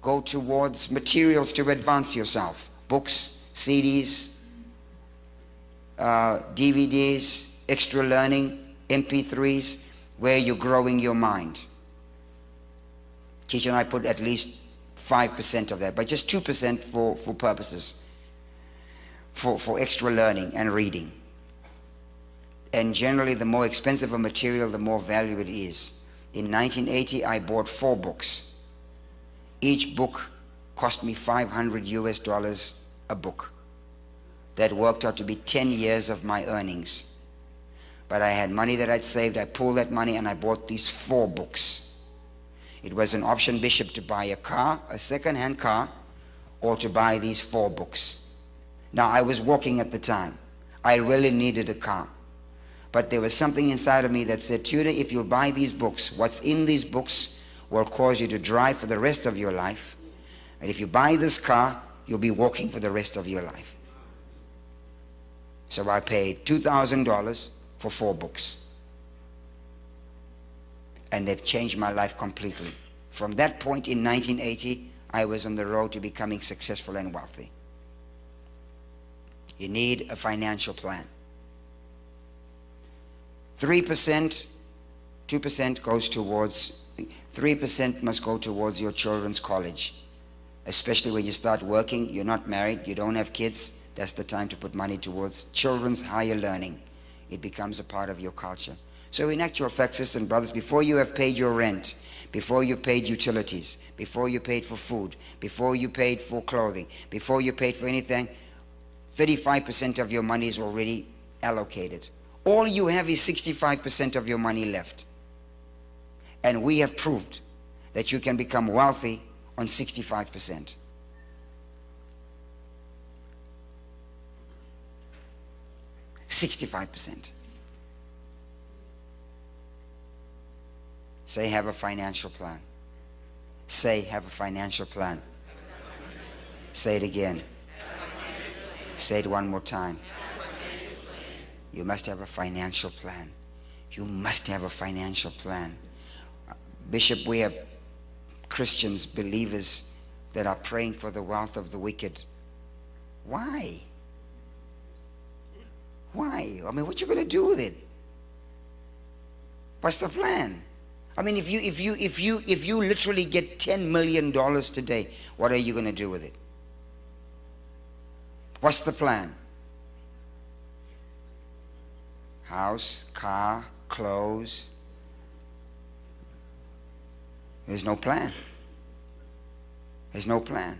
go towards materials to advance yourself. Books, CDs, DVDs, extra learning, MP3s, where you're growing your mind. Teacher and I put at least 5% of that, but just 2% for purposes, for extra learning and reading. And generally, the more expensive a material, the more value it is. In 1980, I bought 4 books. Each book cost me $500 a book. That worked out to be 10 years of my earnings. But I had money that I'd saved. I pulled that money and I bought these 4 books. It was an option, Bishop, to buy a car, a second-hand car, or to buy these 4 books. Now, I was working at the time. I really needed a car. But there was something inside of me that said, Tudor, if you buy these books, what's in these books will cause you to drive for the rest of your life. And if you buy this car, you'll be walking for the rest of your life. So I paid $2,000 for 4 books. And they've changed my life completely. From that point in 1980, I was on the road to becoming successful and wealthy. You need a financial plan. 3%, 2% goes towards, 3% must go towards your children's college. Especially when you start working, you're not married, you don't have kids, that's the time to put money towards children's higher learning. It becomes a part of your culture. So in actual fact, sisters and brothers, before you have paid your rent, before you've paid utilities, before you paid for food, before you paid for clothing, before you paid for anything, 35% of your money is already allocated. All you have is 65% of your money left. And we have proved that you can become wealthy on 65%. $65. Say, have a financial plan. Say, have a financial plan. Say it again. Say it one more time. You must have a financial plan. You must have a financial plan. Bishop, we have Christians, believers that are praying for the wealth of the wicked. Why? Why? I mean, what you going to do with it? What's the plan? I mean, if you literally get $10 million today, what are you going to do with it? What's the plan? House, car, clothes. There's no plan. There's no plan.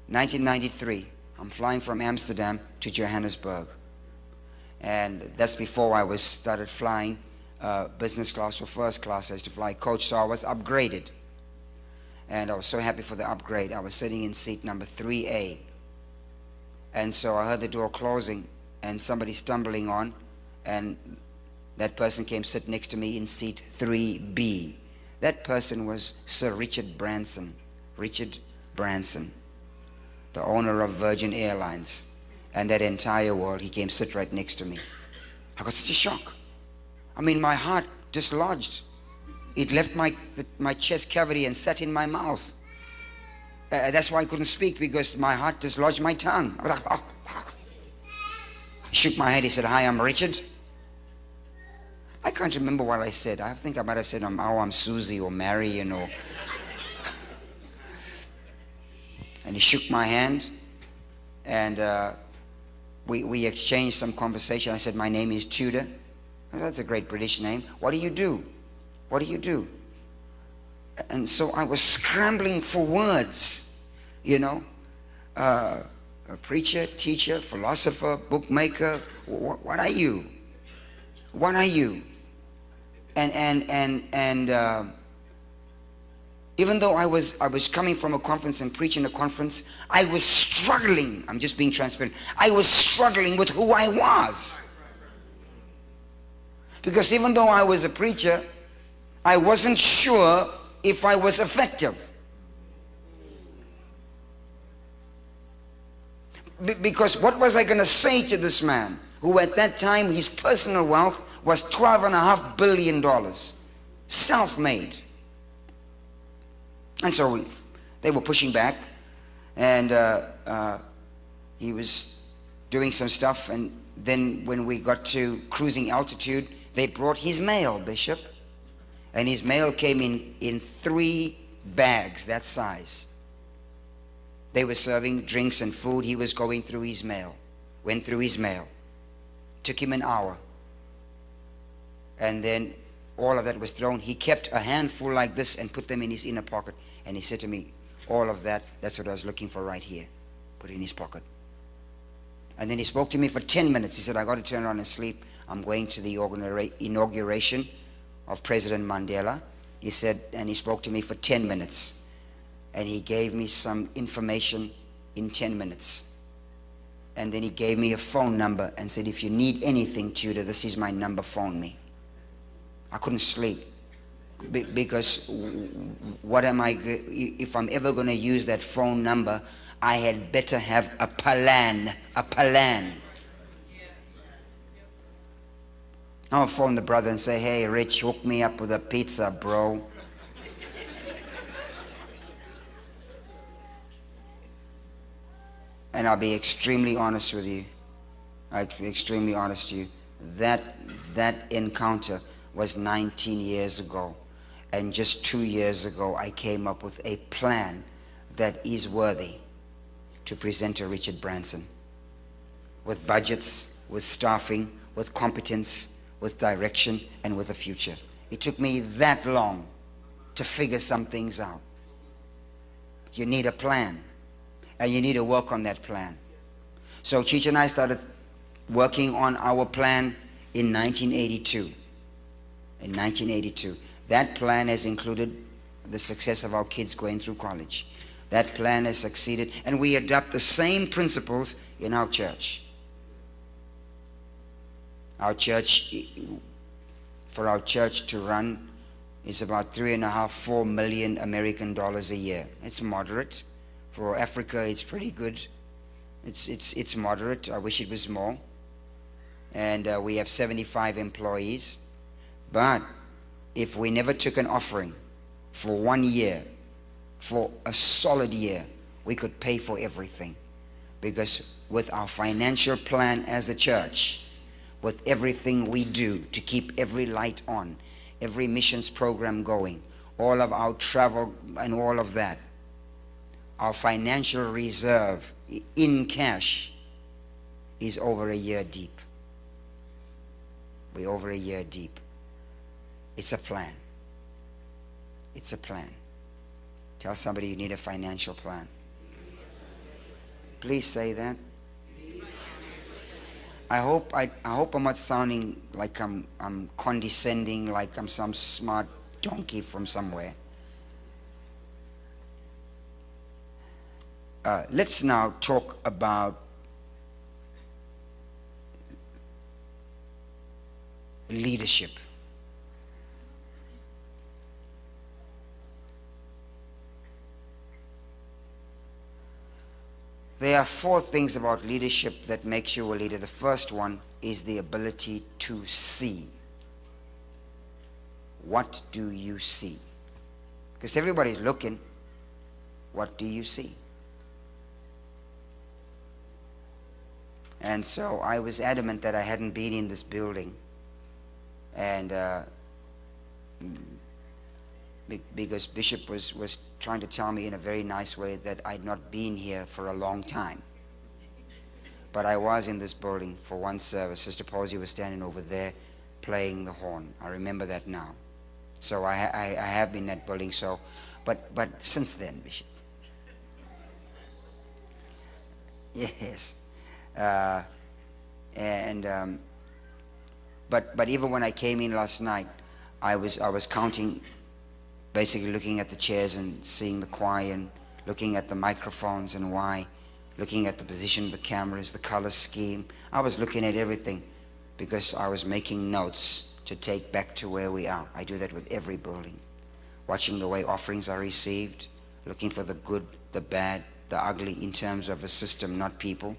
1993, I'm flying from Amsterdam to Johannesburg. And that's before I started flying business class or first class. I used to fly coach, so I was upgraded. And I was so happy for the upgrade. I was sitting in seat number 3A. And so I heard the door closing and somebody stumbling on, and that person came sit next to me in seat 3B. That person was Sir Richard Branson. Richard Branson, the owner of Virgin Airlines. And that entire world, he came sit right next to me. I got such a shock. I mean, my heart dislodged. It left my chest cavity and sat in my mouth. That's why I couldn't speak, because my heart dislodged my tongue. I was like, oh. He shook my head. He said, hi, I'm Richard. I can't remember what I said. I think I might have said, I'm Susie or Marion or... And he shook my hand, and we exchanged some conversation. I said, my name is Tudor. Oh, that's a great British name. What do you do? What do you do? And so I was scrambling for words, you know. A preacher, teacher, philosopher, bookmaker. What are you? What are you? And even though I was coming from a conference and preaching a conference, I was struggling. I'm just being transparent. I was struggling with who I was. Because even though I was a preacher, I wasn't sure if I was effective. Because what was I going to say to this man who at that time his personal wealth was $12.5 billion, self-made? And so they were pushing back, and he was doing some stuff, and then when we got to cruising altitude, they brought his mail, Bishop. And his mail came in 3 bags that size. They were serving drinks and food. He was going through his mail. Went through his mail. Took him an hour. And then all of that was thrown. He kept a handful like this and put them in his inner pocket. And he said to me, all of that, that's what I was looking for right here. Put it in his pocket. And then he spoke to me for 10 minutes. He said, I got to turn around and sleep. I'm going to the inauguration of President Mandela. He said, and he spoke to me for 10 minutes. And he gave me some information in 10 minutes. And then he gave me a phone number and said, if you need anything, Tudor, this is my number, phone me. I couldn't sleep. Because what am I, if I'm ever going to use that phone number, I had better have a plan. I'll phone the brother and say, hey, Rich, hook me up with a pizza, bro. And I'll be extremely honest with you. I'll be extremely honest with you. That encounter was 19 years ago. And just 2 years ago, I came up with a plan that is worthy to present to Richard Branson. With budgets, with staffing, with competence, with direction, and with a future. It took me that long to figure some things out. You need a plan, and you need to work on that plan. So Cheech and I started working on our plan in 1982. In 1982. That plan has included the success of our kids going through college. That plan has succeeded, and we adopt the same principles in our church. Our church, for our church to run, is about $3.5–4 million American dollars a year. It's moderate. For Africa, it's pretty good. It's moderate. I wish it was more. And we have 75 employees. But if we never took an offering for 1 year, for a solid year, we could pay for everything. Because with our financial plan as a church, with everything we do to keep every light on, every missions program going, all of our travel and all of that, our financial reserve in cash is over a year deep. We're over a year deep. It's a plan. It's a plan. Tell somebody you need a financial plan. Please say that. I hope I'm not sounding like I'm condescending, like I'm some smart donkey from somewhere. Let's now talk about leadership. There are 4 things about leadership that makes you a leader. The first one is the ability to see. What do you see? Because everybody's looking. What do you see? And so I was adamant that I hadn't been in this building. And because Bishop was trying to tell me in a very nice way that I'd not been here for a long time. But I was in this building for one service. Sister Posey was standing over there playing the horn. I remember that now. So I have been in that building. So, but since then, Bishop. Yes. But even when I came in last night, I was counting, basically looking at the chairs and seeing the choir and looking at the microphones and why, looking at the position of the cameras, the color scheme. I was looking at everything because I was making notes to take back to where we are. I do that with every building. Watching the way offerings are received, looking for the good, the bad, the ugly in terms of a system, not people.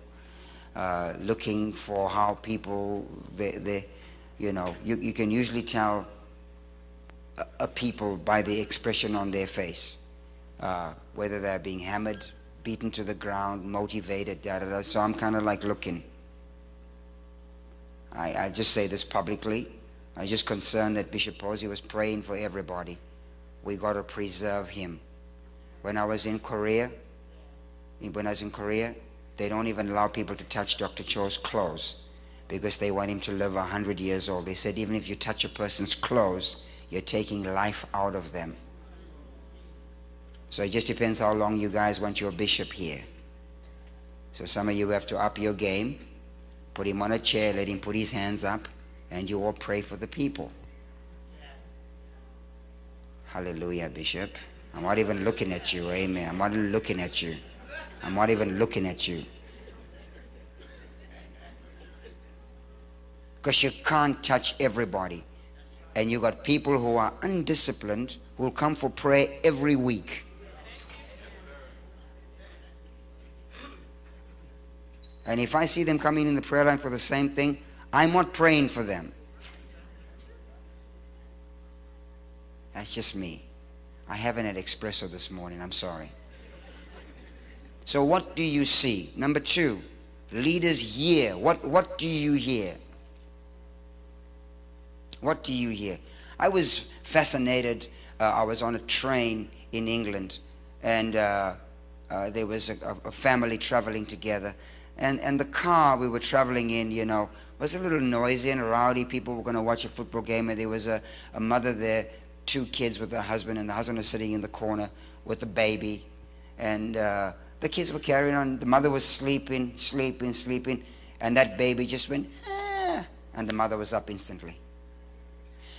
Looking for how people, you can usually tell a people by the expression on their face. whether they're being hammered, beaten to the ground, motivated, da-da-da. So I'm kind of like looking. I just say this publicly. I'm just concerned that Bishop Posey was praying for everybody. We got to preserve him. When I was in Korea, they don't even allow people to touch Dr. Cho's clothes because they want him to live 100 years old. They said even if you touch a person's clothes, you're taking life out of them. So it just depends how long you guys want your bishop here. So some of you have to up your game, put him on a chair, let him put his hands up, and you all pray for the people. Hallelujah, Bishop. I'm not even looking at you. Amen. I'm not looking at you. I'm not even looking at you. Because you can't touch everybody. And you got people who are undisciplined who will come for prayer every week. And if I see them coming in the prayer line for the same thing, I'm not praying for them. That's just me. I haven't had espresso this morning. I'm sorry. So what do you see? Number two, leaders hear. What do you hear? What do you hear? I was fascinated. I was on a train in England, and there was a family traveling together. And the car we were traveling in, you know, was a little noisy and rowdy. People were going to watch a football game, and there was a mother there, 2 kids with her husband, and the husband was sitting in the corner with the baby. And the kids were carrying on. The mother was sleeping, and that baby just went, ah, and the mother was up instantly.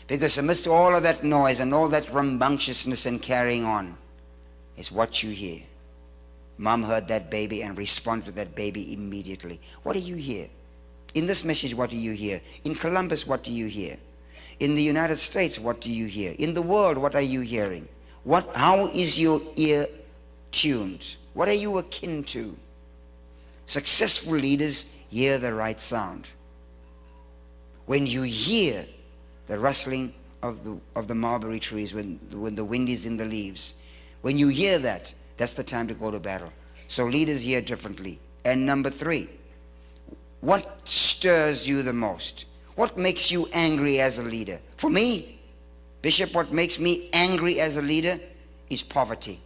Because amidst all of that noise and all that rambunctiousness and carrying on is what you hear. Mom heard that baby and responded to that baby immediately. What do you hear? In this message, what do you hear? In Columbus, what do you hear? In the United States, what do you hear? In the world, what are you hearing? How is your ear tuned? What are you akin to? Successful leaders hear the right sound. When you hear the rustling of the mulberry trees, when the wind is in the leaves, when you hear that, that's the time to go to battle. So leaders hear differently. And number 3, what stirs you the most? What makes you angry as a leader? For me, Bishop, what makes me angry as a leader is poverty.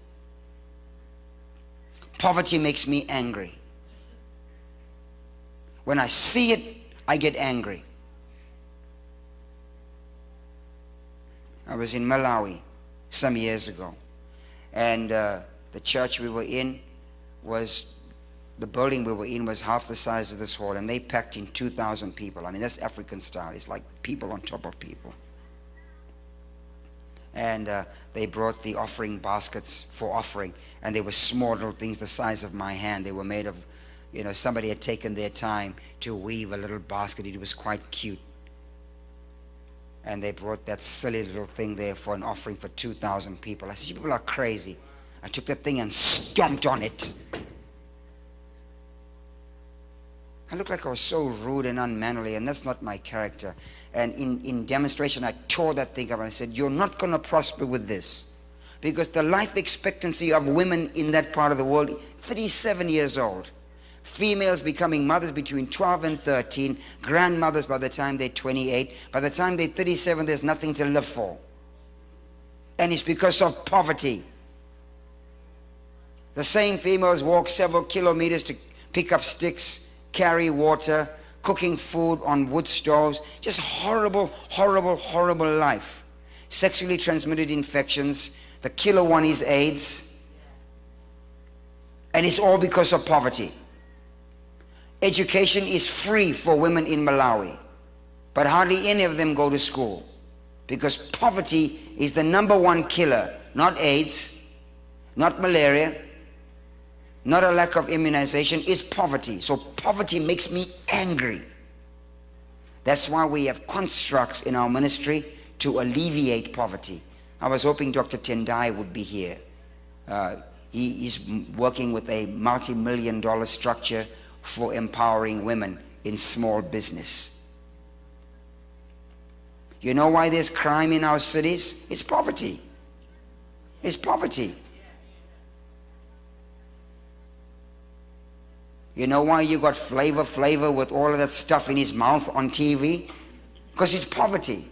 Poverty makes me angry. When I see it, I get angry. I was in Malawi some years ago, and the church we were in the building we were in was half the size of this hall, and they packed in 2,000 people. I mean, that's African style. It's like people on top of people. And they brought the offering baskets for offering, and they were small little things the size of my hand. They were made of, you know, somebody had taken their time to weave a little basket. It was quite cute. And they brought that silly little thing there for an offering for 2,000 people. I said, you people are crazy. I took that thing and stomped on it. I looked like I was so rude and unmannerly, and that's not my character. And in demonstration, I tore that thing up and I said, you're not going to prosper with this. Because the life expectancy of women in that part of the world, 37 years old. Females becoming mothers between 12 and 13, grandmothers by the time they're 28. By the time they're 37, there's nothing to live for. And it's because of poverty. The same females walk several kilometers to pick up sticks, carry water, cooking food on wood stoves. Just horrible, horrible, horrible life. Sexually transmitted infections. The killer one is AIDS. And it's all because of poverty. Education is free for women in Malawi, but hardly any of them go to school because poverty is the #1 killer. Not AIDS, not malaria, not a lack of immunization. It's poverty. So poverty makes me angry. That's why we have constructs in our ministry to alleviate poverty. I was hoping Dr. Tendai would be here. He is working with a multi-million-dollar structure for empowering women in small business. You know why there's crime in our cities? It's poverty. It's poverty. You know why you got Flavor with all of that stuff in his mouth on TV? Because it's poverty.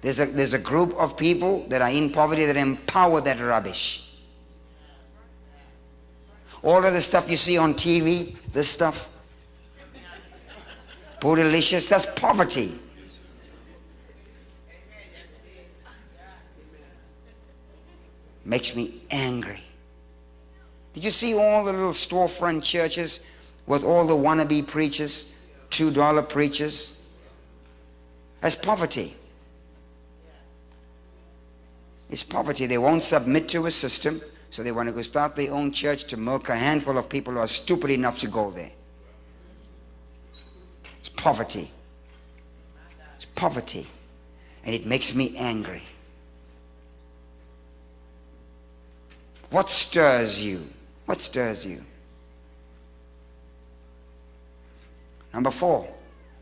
There's a group of people that are in poverty that empower that rubbish. All of the stuff you see on TV, this stuff, bootylicious, that's poverty. Makes me angry. Did you see all the little storefront churches with all the wannabe preachers, $2 preachers? That's poverty. It's poverty. They won't submit to a system, so they want to go start their own church to milk a handful of people who are stupid enough to go there. It's poverty. It's poverty. And it makes me angry. What stirs you? What stirs you? Number 4,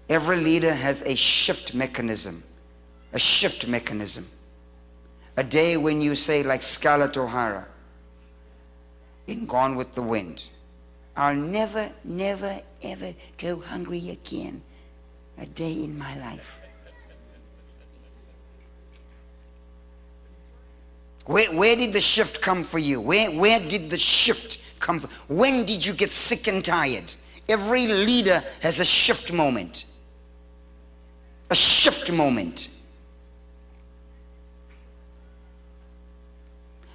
every leader has a shift mechanism. A shift mechanism. A day when you say, like Scarlett O'Hara in Gone with the Wind, I'll never, ever go hungry again a day in my life. Where did the shift come for you? Where did the shift come from? When did you get sick and tired? Every leader has a shift moment. A shift moment.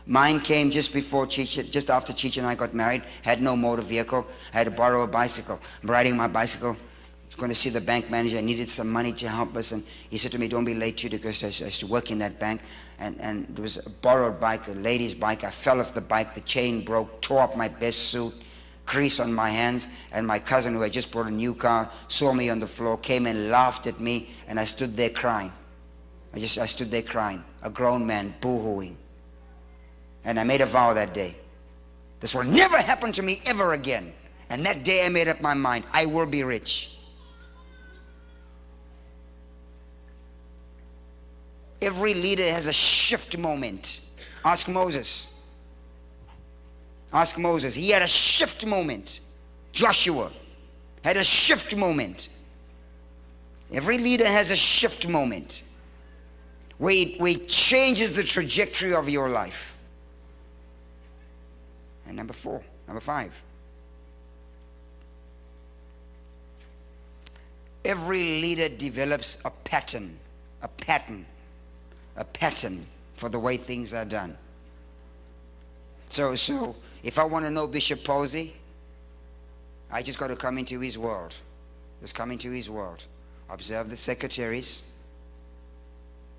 Mine came just after Cheech and I got married. Had no motor vehicle. I had to borrow a bicycle. I'm riding my bicycle, going to see the bank manager. I needed some money to help us, and he said to me, "Don't be late, too," because I used to work in that bank. And there was a borrowed bike, a lady's bike. I fell off the bike. The chain broke, tore up my best suit, crease on my hands. And my cousin, who had just bought a new car, saw me on the floor, came and laughed at me, and I stood there crying. I stood there crying, a grown man boo-hooing. And I made a vow that day. This will never happen to me ever again. And that day I made up my mind. I will be rich. Every leader has a shift moment. Ask Moses. Ask Moses. He had a shift moment. Joshua had a shift moment. Every leader has a shift moment where it changes the trajectory of your life. And number 5. Every leader develops a pattern for the way things are done. So if I want to know Bishop Posey, I just got to come into his world. Just come into his world. Observe the secretaries.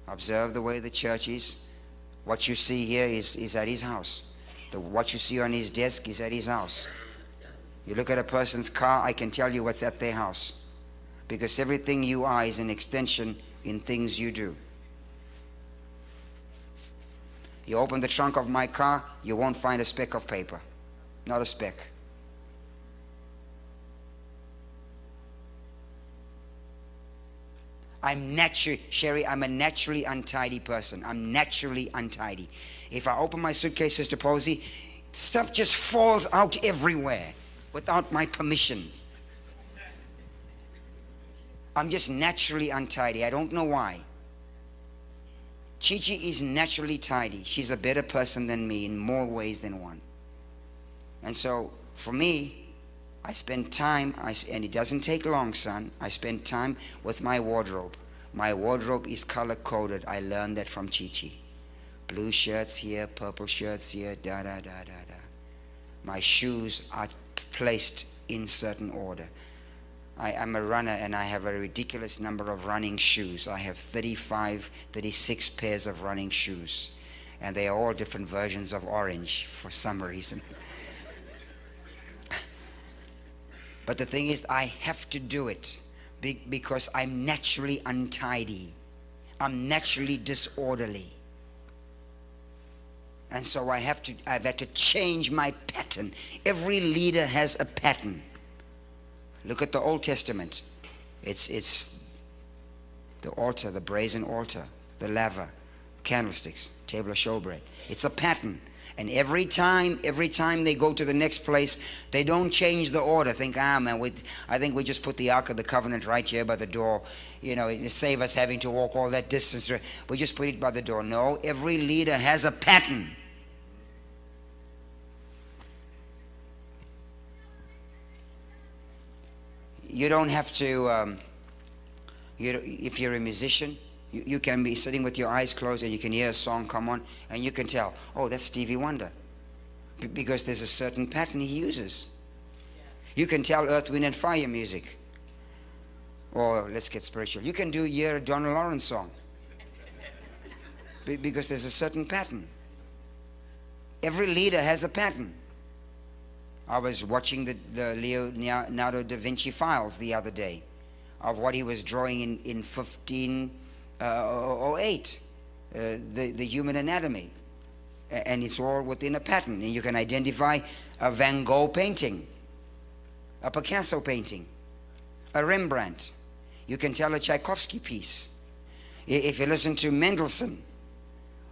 Observe the way the church is. What you see here is at his house. What you see on his desk is at his house. You look at a person's car, I can tell you what's at their house. Because everything you are is an extension in things you do. You open the trunk of my car, you won't find a speck of paper. Not a speck. Sherry, I'm a naturally untidy person. I'm naturally untidy. If I open my suitcase, Sister Posey, stuff just falls out everywhere without my permission. I'm just naturally untidy. I don't know why. Chichi is naturally tidy. She's a better person than me in more ways than one. And so, for me, I spend time, and it doesn't take long, son. I spend time with my wardrobe. My wardrobe is color-coded. I learned that from Chichi. Blue shirts here, purple shirts here, da-da-da-da-da. My shoes are placed in certain order. I'm a runner, and I have a ridiculous number of running shoes. I have 35, 36 pairs of running shoes. And they are all different versions of orange for some reason. But the thing is, I have to do it because I'm naturally untidy. I'm naturally disorderly. And so I've had to change my pattern. Every leader has a pattern. Look at the Old Testament. It's the altar, the brazen altar, the laver, candlesticks, table of showbread. It's a pattern. And every time they go to the next place, they don't change the order. Think, man, I think we just put the Ark of the Covenant right here by the door. It save us having to walk all that distance. We just put it by the door. No, every leader has a pattern. You don't have to, if you're a musician, you can be sitting with your eyes closed and you can hear a song come on and you can tell, oh, that's Stevie Wonder. Because there's a certain pattern he uses. You can tell Earth, Wind and Fire music. Or let's get spiritual. You can do a Donald Lawrence song. Because there's a certain pattern. Every leader has a pattern. I was watching the Leonardo da Vinci files the other day of what he was drawing in 1508, the human anatomy. And it's all within a pattern. And you can identify a Van Gogh painting, a Picasso painting, a Rembrandt. You can tell a Tchaikovsky piece. If you listen to Mendelssohn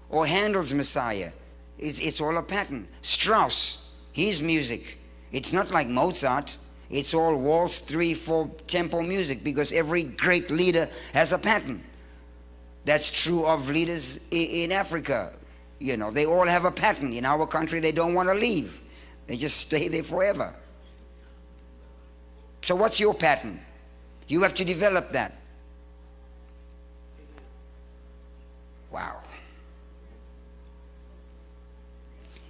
or Handel's Messiah, it's all a pattern. Strauss, his music, it's not like Mozart. It's all waltz, 3/4 tempo music, because every great leader has a pattern. That's true of leaders in Africa. They all have a pattern. In our country, they don't want to leave. They just stay there forever. So what's your pattern? You have to develop that. Wow.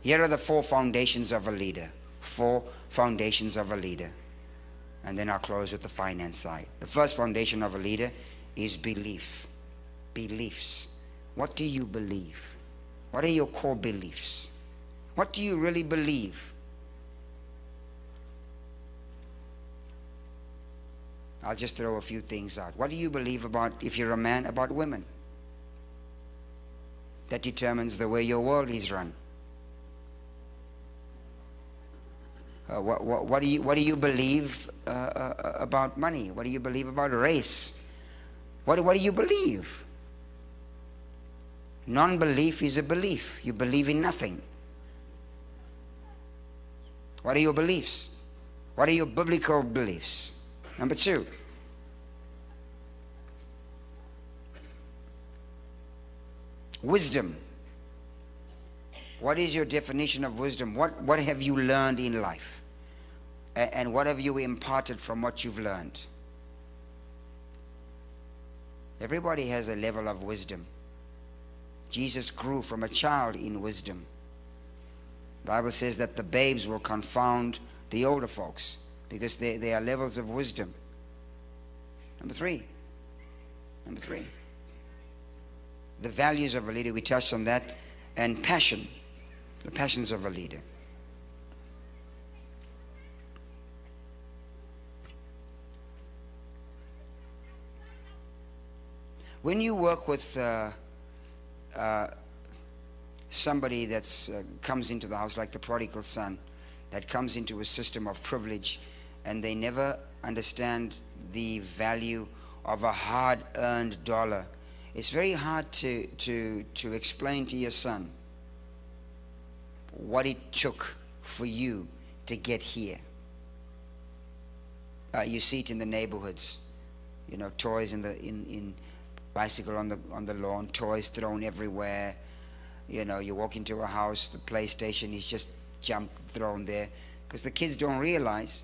Here are the 4 foundations of a leader. 4 foundations of a leader. And then I'll close with the finance side. The first foundation of a leader is belief. Beliefs. What do you believe? What are your core beliefs? What do you really believe? I'll just throw a few things out. What do you believe about, if you're a man, about women? That determines the way your world is run. What do you believe about money? What do you believe about race? What do you believe? Non-belief is a belief. You believe in nothing. What are your beliefs? What are your biblical beliefs? Number 2. Wisdom. What is your definition of wisdom? What have you learned in life? And what have you imparted from what you've learned? Everybody has a level of wisdom. Jesus grew from a child in wisdom. The Bible says that the babes will confound the older folks because they are levels of wisdom. Number 3. The values of a leader, we touched on that. And passion. The passions of a leader. When you work with somebody that comes into the house, like the prodigal son, that comes into a system of privilege, and they never understand the value of a hard-earned dollar, it's very hard to explain to your son what it took for you to get here. You see it in the neighborhoods, toys in bicycle on the lawn, toys thrown everywhere. You walk into a house, the PlayStation is just thrown there, because the kids don't realize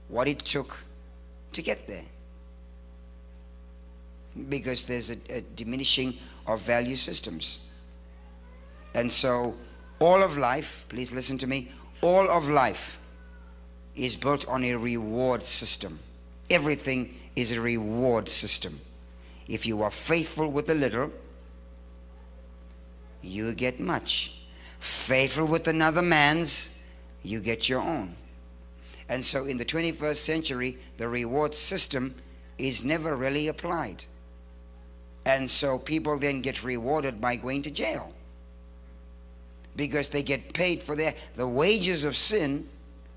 what it took to get there. Because there's a diminishing of value systems. And so all of life, please listen to me, all of life is built on a reward system. Everything is a reward system. If you are faithful with a little, you get much. Faithful with another man's, you get your own. And so in the 21st century, the reward system is never really applied. And so people then get rewarded by going to jail, because they get paid for the wages of sin.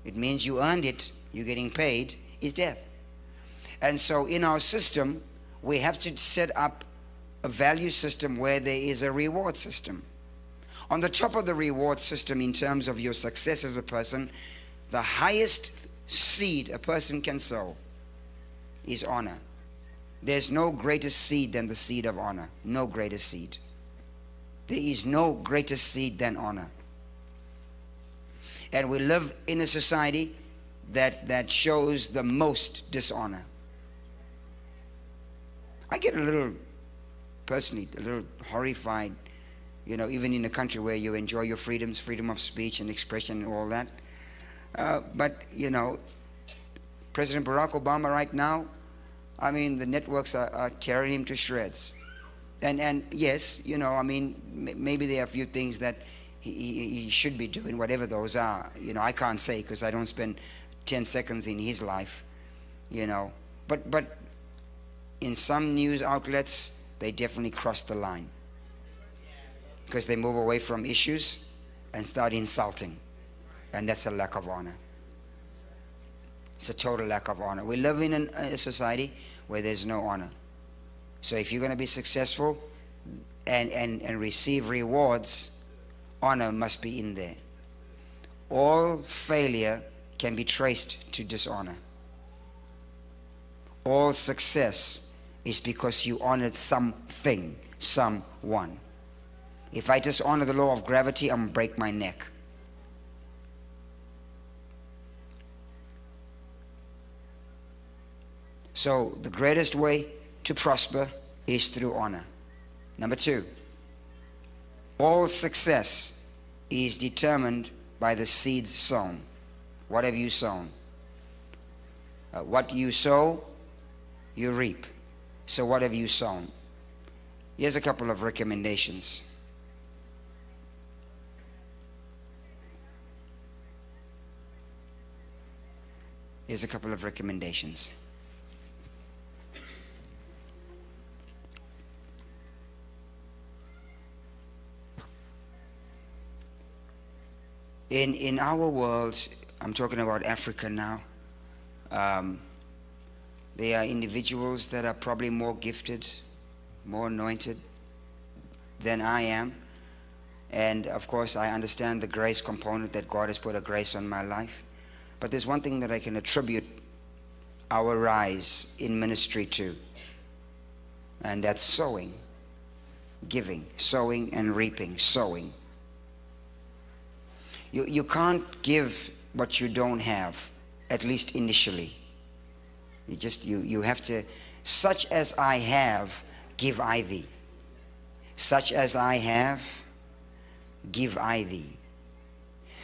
It means you earned it, you're getting paid, is death. And so in our system, we have to set up a value system where there is a reward system. On the top of the reward system in terms of your success as a person, the highest seed a person can sow is honor. There's no greater seed than the seed of honor. No greater seed. There is no greater seed than honor. And we live in a society that shows the most dishonor. I get a little, personally, a little horrified, even in a country where you enjoy your freedoms, freedom of speech and expression and all that. But President Barack Obama right now, the networks are tearing him to shreds. And yes, maybe there are a few things that he should be doing, whatever those are. I can't say because I don't spend 10 seconds in his life, But in some news outlets, they definitely cross the line because they move away from issues and start insulting. And that's a lack of honor. It's a total lack of honor. We live in a society where there's no honor. So if you're going to be successful and receive rewards, honor must be in there. All failure can be traced to dishonor. All success is because you honored something, someone. If I dishonor the law of gravity, I'm going to break my neck. So the greatest way to prosper is through honor. Number 2, all success is determined by the seeds sown. What have you sown? What you sow, you reap. So what have you sown? Here's a couple of recommendations. Here's a couple of recommendations. In our world, I'm talking about Africa now, there are individuals that are probably more gifted, more anointed than I am. And of course, I understand the grace component, that God has put a grace on my life. But there's one thing that I can attribute our rise in ministry to, and that's sowing, giving, sowing and reaping, sowing. You can't give what you don't have, at least initially. You have to, such as I have, give I thee. Such as I have, give I thee.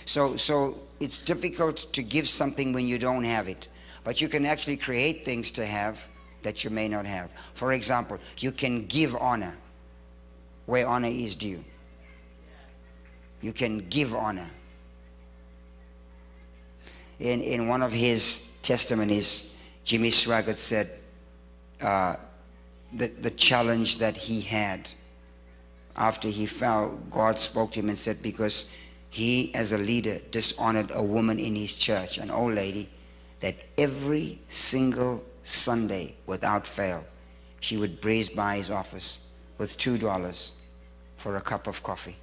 So it's difficult to give something when you don't have it, but you can actually create things to have that you may not have. For example, you can give honor where honor is due. You can give honor. In one of his testimonies, Jimmy Swaggart said the challenge that he had after he fell, God spoke to him and said, because he as a leader dishonored a woman in his church, an old lady, that every single Sunday without fail she would breeze by his office with $2 for a cup of coffee.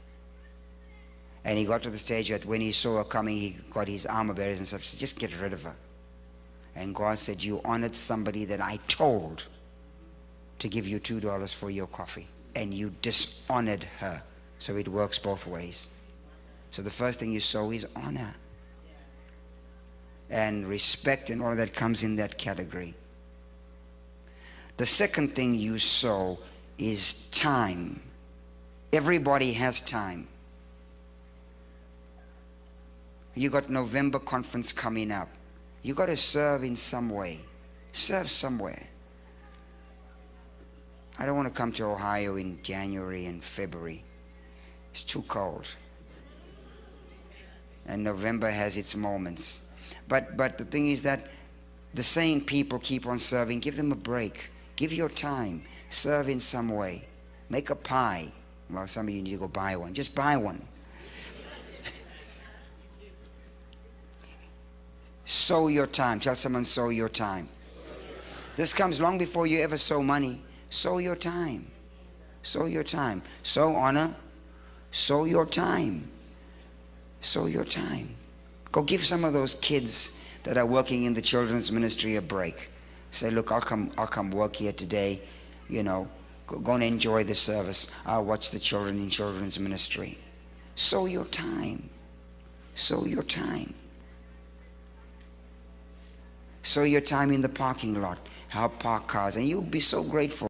And he got to the stage that when he saw her coming, he got his armor bearers and stuff. He said, just get rid of her. And God said, you honored somebody that I told to give you $2 for your coffee, and you dishonored her. So it works both ways. So the first thing you sow is honor. And respect and all that comes in that category. The second thing you sow is time. Everybody has time. You got November conference coming up. You got to serve in some way. Serve somewhere. I don't want to come to Ohio in January and February. It's too cold. And November has its moments. But the thing is that the same people keep on serving. Give them a break. Give your time. Serve in some way. Make a pie. Well, some of you need to go buy one. Just buy one. Sow your time. Tell someone, sow your time. This comes long before you ever sow money. Sow your time. Sow your time. Sow honor. Sow your time. Sow your time. Go give some of those kids that are working in the children's ministry a break. Say, look, I'll come work here today. You know, go and enjoy the service. I'll watch the children in children's ministry. Sow your time. Sow your time. Sow your time in the parking lot. Help park cars, and you'll be so grateful.